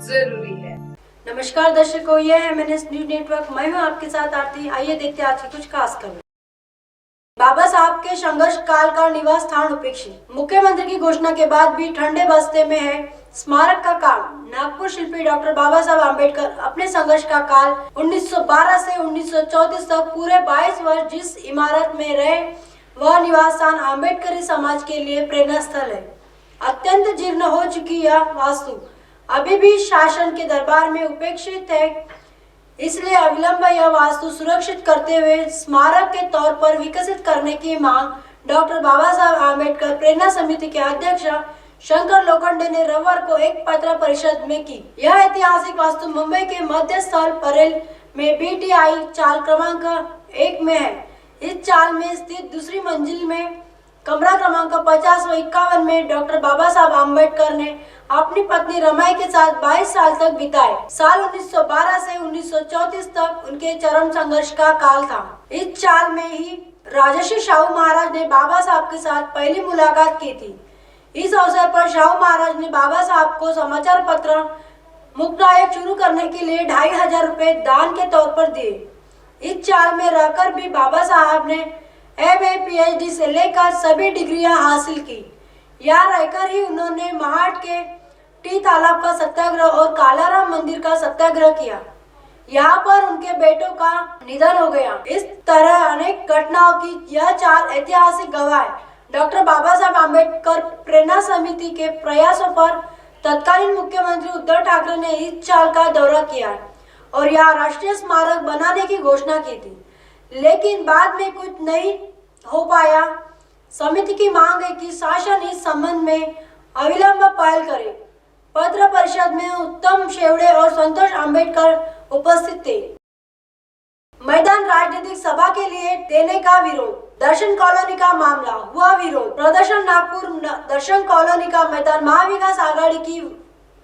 जरूरी है। नमस्कार दर्शकों, यह है MNS न्यूज नेटवर्क। मैं हूं आपके साथ आरती। आइए देखते हैं आज की कुछ खास खबर। बाबा साहब के संघर्ष काल का निवास स्थान उपेक्षित। मुख्यमंत्री की घोषणा के बाद भी ठंडे बस्ते में है स्मारक का काम। नागपुर शिल्पी डॉक्टर बाबा साहब आम्बेडकर अपने संघर्ष का काल 1912 से 1934 तक पूरे 22 वर्ष जिस इमारत में रहे वह निवास स्थान आम्बेडकरी समाज के लिए प्रेरणा स्थल है। अत्यंत जीर्ण हो चुकी यह वास्तु अभी भी शासन के दरबार में उपेक्षित है, इसलिए अविलंब यह वास्तु सुरक्षित करते हुए स्मारक के तौर पर विकसित करने की मांग डॉक्टर बाबा साहब आम्बेडकर प्रेरणा समिति के अध्यक्ष शंकर लोखंडे ने रविवार को एक पत्र परिषद में की। यह ऐतिहासिक वास्तु मुंबई के मध्य स्थल परेल में BTI चाल क्रमांक 1 में है। इस चाल में स्थित दूसरी मंजिल में कमरा क्रमांक 50 व 51 में डॉक्टर बाबा साहब आम्बेडकर ने अपनी पत्नी रमाई के साथ 22 साल तक बिताए। साल 1912 से 1934 तक उनके चरम संघर्ष का काल था। इस चाल में ही राजर्षि शाहू महाराज ने बाबा साहब के साथ पहली मुलाकात की थी। इस अवसर पर शाहू महाराज ने बाबा साहब को समाचार पत्र मुक्तायक शुरू करने के लिए 2500 रुपए दान के तौर पर दिए। इस चाल में रहकर भी बाबा साहब ने MA PhD से लेकर सभी डिग्रियां हासिल की। यहाँ रहकर ही उन्होंने महाट के टी तालाब का सत्याग्रह और कालाराम मंदिर का सत्याग्रह किया। यहाँ पर उनके बेटों का निधन हो गया। इस तरह अनेक घटनाओं की यह चाल ऐतिहासिक गवाह है। डॉक्टर बाबा साहब आम्बेडकर प्रेरणा समिति के प्रयासों पर तत्कालीन मुख्यमंत्री उद्धव ठाकरे ने इस चाल का दौरा किया और यहाँ राष्ट्रीय स्मारक बनाने की घोषणा की थी, लेकिन बाद में कुछ नहीं हो पाया। समिति की मांग है कि शासन इस संबंध में अविलंब पहल करे। पत्र परिषद में उत्तम शेवड़े और संतोष आम्बेडकर उपस्थित थे। मैदान राजनीतिक सभा के लिए देने का विरोध। दर्शन कॉलोनी का मामला हुआ विरोध प्रदर्शन। नागपुर दर्शन कॉलोनी का मैदान महाविकास आघाड़ी की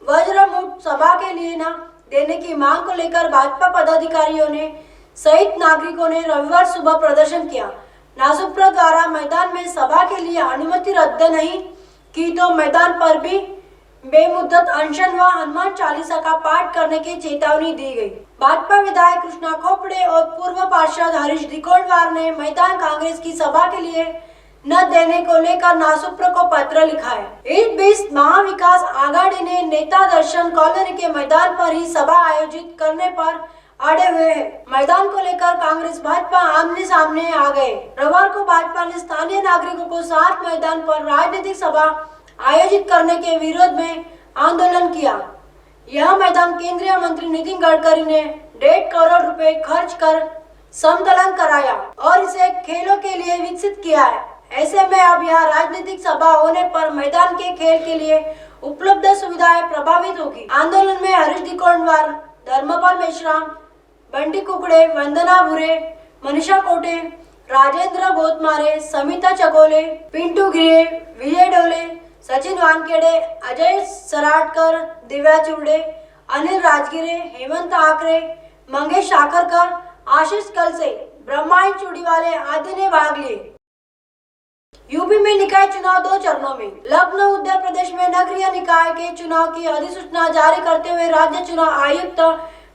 वज्रमुठ सभा के लिए न देने की मांग को लेकर भाजपा पदाधिकारियों ने सहित नागरिकों ने रविवार सुबह प्रदर्शन किया। नासुप्र द्वारा मैदान में सभा के लिए अनुमति रद्द नहीं की तो मैदान पर भी बेमुद्दत अनशन व हनुमान चालीसा का पाठ करने की चेतावनी दी गई। भाजपा विधायक कृष्णा खोपड़े और पूर्व पार्षद हरीश दिकोड़वार ने मैदान कांग्रेस की सभा के लिए न देने को लेकर नासुप्र को पत्र लिखा है। इस बीच महाविकास आघाड़ी ने नेता दर्शन कॉलोनी के मैदान पर ही सभा आयोजित करने पर अड़े हुए हैं। मैदान को लेकर कांग्रेस भाजपा आमने सामने आ गए। रविवार को भाजपा ने स्थानीय नागरिकों को साथ मैदान पर राजनीतिक सभा आयोजित करने के विरोध में आंदोलन किया। यह मैदान केंद्रीय मंत्री नितिन गडकरी ने 1.5 करोड़ रुपए खर्च कर समतलन कराया और इसे खेलों के लिए विकसित किया है। ऐसे में अब यह राजनीतिक सभा होने पर मैदान के खेल के लिए उपलब्ध सुविधाएं प्रभावित होगी। आंदोलन में हरीश दिकोड़वार, धर्मपाल मेश्राम, बंटी कुकड़े, वंदना भूरे, मनीषा कोटे, राजेंद्र गोतमारे, समिता चकोले, पिंटू गिरे, विजय डोले, सचिन वानखेड़े, अजय सराटकर, दिव्या चुरडे, अनिल राजगिरे, हेमंत आकरे, मंगेश आकरकर, आशीष कलसे, ब्रह्मायन चूड़ीवाले आदि ने भाग लिए। यूपी में निकाय चुनाव 2 चरणों में। लखनऊ उत्तर प्रदेश में नगरीय निकाय के चुनाव की अधिसूचना जारी करते हुए राज्य चुनाव आयुक्त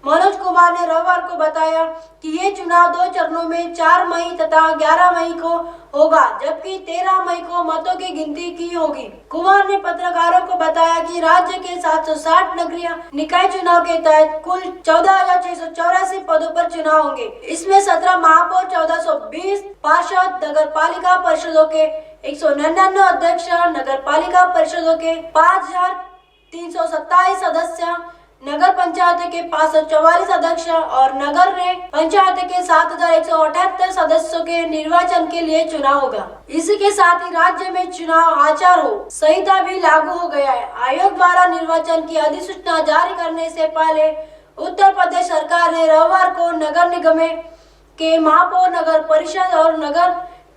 मनोज कुमार ने रविवार को बताया कि ये चुनाव 2 चरणों में 4 मई तथा 11 मई को होगा, जबकि 13 मई को मतों की गिनती की होगी। कुमार ने पत्रकारों को बताया कि राज्य के 760 नगरीय निकाय चुनाव के तहत कुल 14,684 पदों पर चुनाव होंगे। इसमें 17 महापौर, 1420 पार्षद, नगर पालिका परिषदों के 199 अध्यक्ष, नगर पालिका परिषदों के 5,327 सदस्य, नगर पंचायत के 544 अध्यक्ष और नगर पंचायत के 7,178 सदस्यों के निर्वाचन के लिए चुनाव होगा। इसी के साथ ही राज्य में चुनाव आचार संहिता भी लागू हो गया है। आयोग द्वारा निर्वाचन की अधिसूचना जारी करने से पहले उत्तर प्रदेश सरकार ने रविवार को नगर निगम के महापौर, नगर परिषद और नगर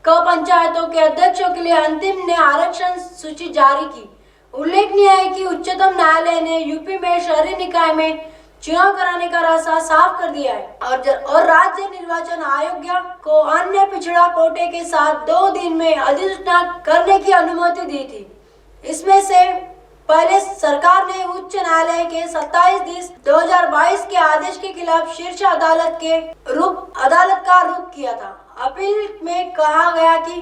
पंचायतों के अध्यक्षों के लिए अंतिम ने आरक्षण सूची जारी की। उल्लेखनीय है कि उच्चतम न्यायालय ने यूपी में शहरी निकाय में चुनाव कराने का रास्ता साफ कर दिया है और राज्य निर्वाचन आयोग को अन्य पिछड़ा कोटे के साथ 2 दिन में अधिसूचना करने की अनुमति दी थी। इसमें से पहले सरकार ने उच्च न्यायालय के 27/10/2022 के आदेश के खिलाफ शीर्ष अदालत का रुख किया था। अपील में कहा गया कि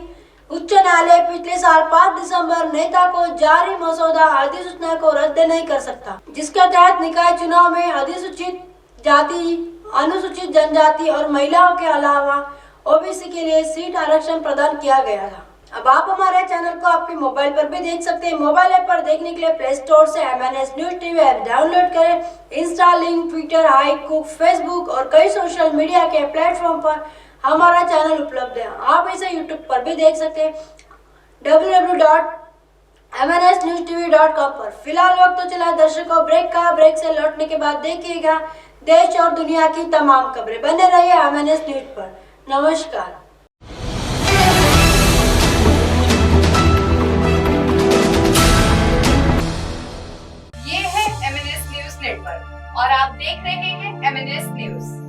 उच्च न्यायालय पिछले साल 5 दिसंबर नेता को जारी मसौदा अधिसूचना को रद्द नहीं कर सकता, जिसके तहत निकाय चुनाव में अधिसूचित जाति, अनुसूचित जनजाति और महिलाओं के अलावा ओबीसी के लिए सीट आरक्षण प्रदान किया गया था। अब आप हमारे चैनल को आपके मोबाइल पर भी देख सकते हैं। मोबाइल ऐप पर देखने के लिए प्ले स्टोर से MNS news TV app download करें। इंस्टा, लिंक, ट्विटर, हाईकुक, फेसबुक और कई सोशल मीडिया के प्लेटफॉर्म पर हमारा चैनल उपलब्ध है। आप इसे यूट्यूब पर भी देख सकते हैं www.mnsnewstv.com पर। फिलहाल वक्त तो चला दर्शकों ब्रेक का। ब्रेक से लौटने के बाद देखिएगा देश और दुनिया की तमाम खबरें। बने रहिए MNS न्यूज पर। नमस्कार। ये है MNS न्यूज नेटवर्क और आप देख रहे हैं MNS न्यूज।